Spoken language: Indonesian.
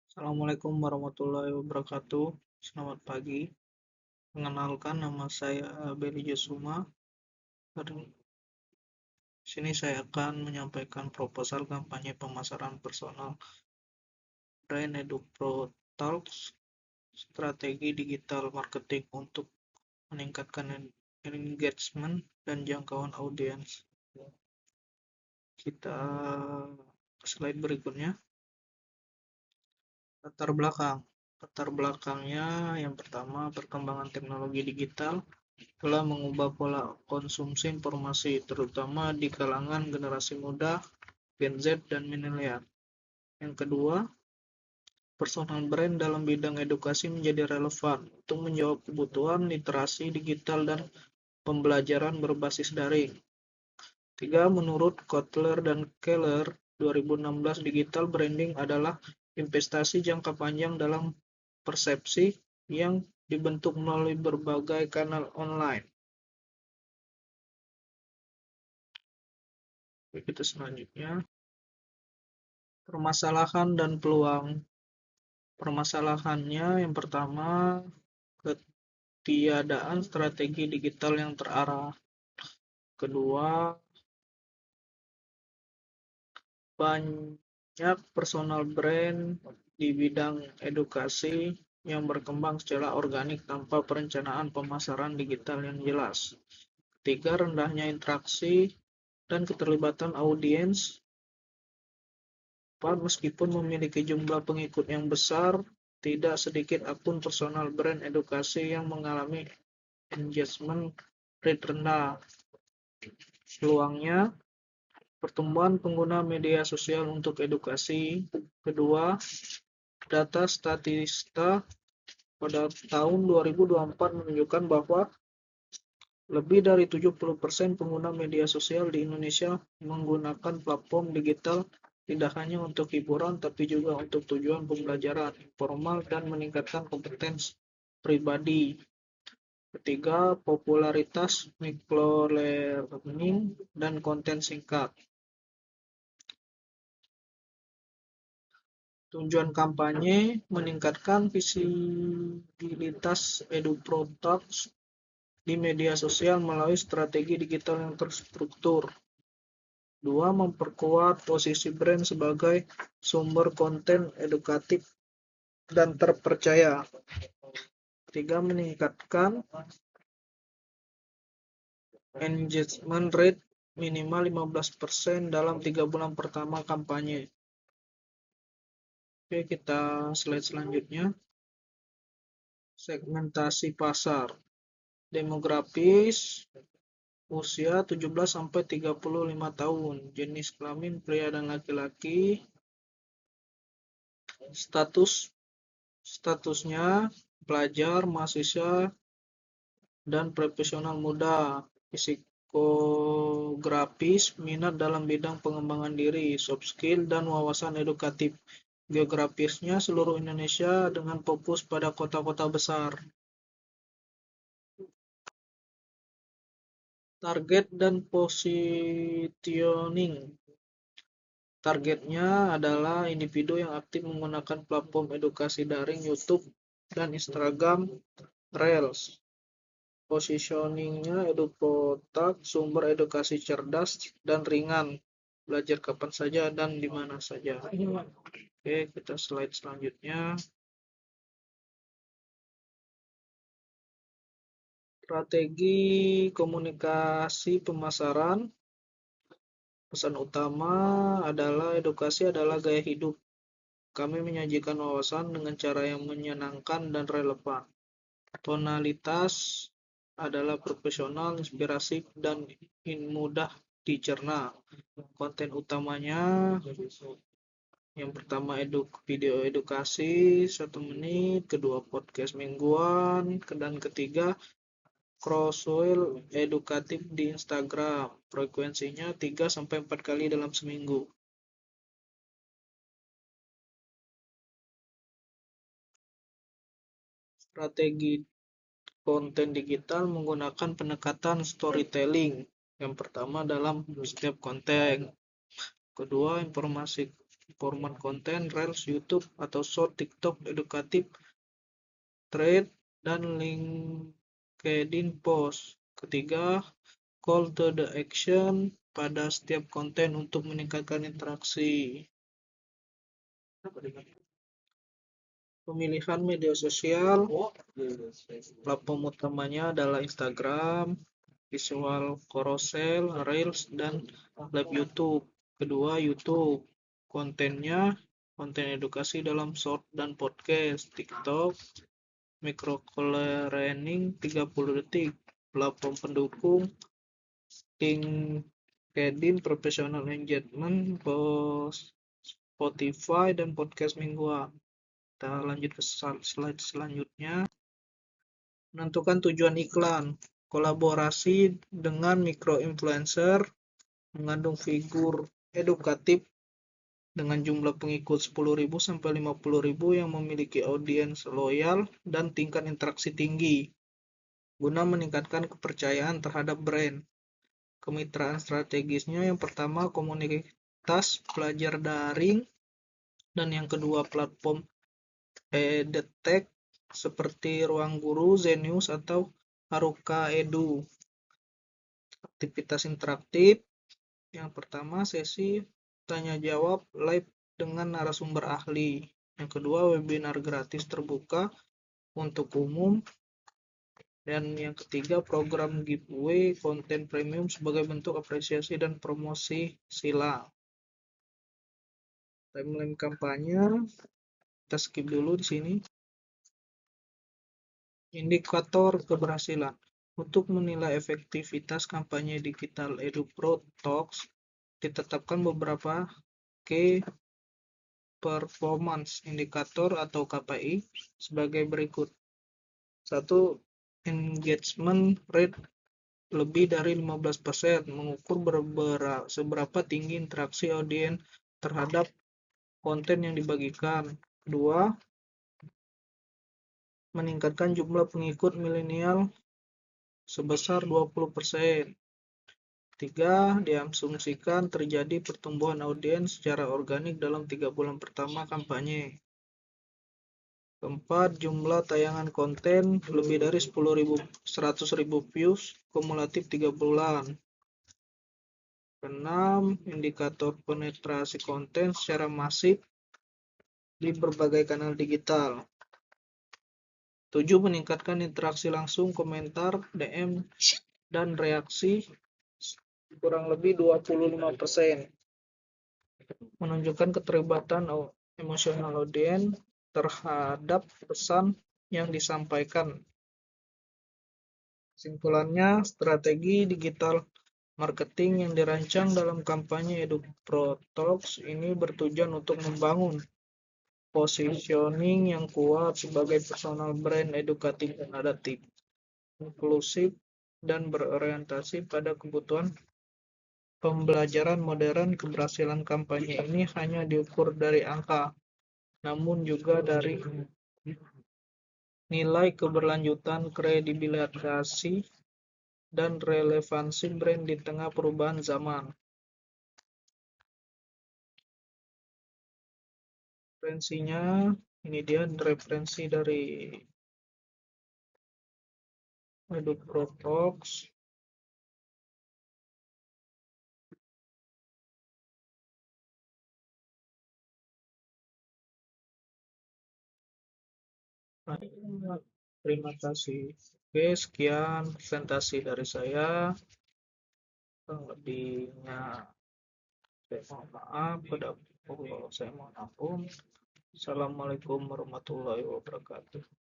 Assalamualaikum warahmatullahi wabarakatuh. Selamat pagi. Mengenalkan nama saya Beli Josuma. Di sini saya akan menyampaikan proposal kampanye pemasaran personal brand EduPro Talks, strategi digital marketing untuk meningkatkan engagement dan jangkauan audiens. Kita slide berikutnya. Latar belakang. Latar belakangnya yang pertama, perkembangan teknologi digital telah mengubah pola konsumsi informasi, terutama di kalangan generasi muda, Gen Z, dan milenial. Yang kedua, personal brand dalam bidang edukasi menjadi relevan untuk menjawab kebutuhan literasi digital dan pembelajaran berbasis daring. Tiga, menurut Kotler dan Keller, 2016 digital branding adalah investasi jangka panjang dalam persepsi yang dibentuk melalui berbagai kanal online. Kita selanjutnya, permasalahan dan peluang. Permasalahannya yang pertama, ketiadaan strategi digital yang terarah. Kedua, banyak personal brand di bidang edukasi yang berkembang secara organik tanpa perencanaan pemasaran digital yang jelas. Ketiga, rendahnya interaksi dan keterlibatan audiens. Meskipun memiliki jumlah pengikut yang besar, tidak sedikit akun personal brand edukasi yang mengalami engagement rate rendah. Peluangnya, pertumbuhan pengguna media sosial untuk edukasi. Kedua, data Statista pada tahun 2024 menunjukkan bahwa lebih dari 70% pengguna media sosial di Indonesia menggunakan platform digital tidak hanya untuk hiburan, tapi juga untuk tujuan pembelajaran informal dan meningkatkan kompetensi pribadi. Ketiga, popularitas microlearning dan konten singkat. Tujuan kampanye meningkatkan visibilitas EduProTalks di media sosial melalui strategi digital yang terstruktur. Dua, memperkuat posisi brand sebagai sumber konten edukatif dan terpercaya. Tiga, meningkatkan engagement rate minimal 15% dalam 3 bulan pertama kampanye. Oke, kita slide selanjutnya. Segmentasi pasar. Demografis, usia 17-35 tahun, jenis kelamin pria dan laki-laki, statusnya pelajar, mahasiswa, dan profesional muda. Psikografis, minat dalam bidang pengembangan diri, soft skill, dan wawasan edukatif. Geografisnya seluruh Indonesia dengan fokus pada kota-kota besar. Target dan positioning. Targetnya adalah individu yang aktif menggunakan platform edukasi daring YouTube dan Instagram Reels. Positioningnya EduProTalk, sumber edukasi cerdas dan ringan, belajar kapan saja dan di mana saja. Oke, kita slide selanjutnya. Strategi komunikasi pemasaran. Pesan utama adalah edukasi adalah gaya hidup. Kami menyajikan wawasan dengan cara yang menyenangkan dan relevan. Tonalitas adalah profesional, inspiratif, dan mudah dicerna. Konten utamanya yang pertama video edukasi 1 menit, kedua podcast mingguan, dan ketiga crosswell edukatif di Instagram. Frekuensinya 3-4 kali dalam seminggu. Strategi konten digital menggunakan pendekatan storytelling. Yang pertama dalam setiap konten. Kedua, informasi format konten, Reels, YouTube, atau Short, TikTok, edukatif, Thread, dan LinkedIn Post. Ketiga, call to the action pada setiap konten untuk meningkatkan interaksi. Pemilihan media sosial, platform utamanya adalah Instagram, visual carousel, Reels, dan live YouTube. Kedua, YouTube. Kontennya, konten edukasi dalam short dan podcast. TikTok, micro-learning 30 detik. Platform pendukung, LinkedIn, professional engagement, Spotify, dan podcast mingguan. Kita lanjut ke slide selanjutnya. Menentukan tujuan iklan. Kolaborasi dengan micro-influencer mengandung figur edukatif dengan jumlah pengikut 10.000 sampai 50.000 yang memiliki audiens loyal dan tingkat interaksi tinggi, guna meningkatkan kepercayaan terhadap brand. Kemitraan strategisnya yang pertama komunitas pelajar daring, dan yang kedua platform edtech seperti Ruang Guru, Zenius, atau Haruka Edu. Aktivitas interaktif yang pertama sesi tanya jawab live dengan narasumber ahli. Yang kedua webinar gratis terbuka untuk umum. Dan yang ketiga program giveaway konten premium sebagai bentuk apresiasi dan promosi silang. Timeline kampanye kita skip dulu di sini. Indikator keberhasilan. Untuk menilai efektivitas kampanye digital EduPro Talks, ditetapkan beberapa key performance indicator atau KPI sebagai berikut. 1. Engagement rate lebih dari 15%, mengukur seberapa tinggi interaksi audiens terhadap konten yang dibagikan. 2. Meningkatkan jumlah pengikut milenial sebesar 20%. 3. Diasumsikan terjadi pertumbuhan audiens secara organik dalam 3 bulan pertama kampanye. 4. Jumlah tayangan konten lebih dari 100.000 views kumulatif 3 bulan. 6. Indikator penetrasi konten secara masif di berbagai kanal digital. 7. Meningkatkan interaksi langsung, komentar, DM, dan reaksi kurang lebih 25%. Menunjukkan keterlibatan emosional audiens terhadap pesan yang disampaikan. Kesimpulannya, strategi digital marketing yang dirancang dalam kampanye EduPro Talks ini bertujuan untuk membangun positioning yang kuat sebagai personal brand edukatif dan adaptif, inklusif, dan berorientasi pada kebutuhan pembelajaran modern. Keberhasilan kampanye ini hanya diukur dari angka, namun juga dari nilai keberlanjutan, kredibilitas, dan relevansi brand di tengah perubahan zaman. Referensinya, ini dia referensi dari EduPro Talks. Terima kasih. Oke, sekian presentasi dari saya. Lebihnya saya mohon maaf. Pada saya mohon ampun. Assalamualaikum warahmatullahi wabarakatuh.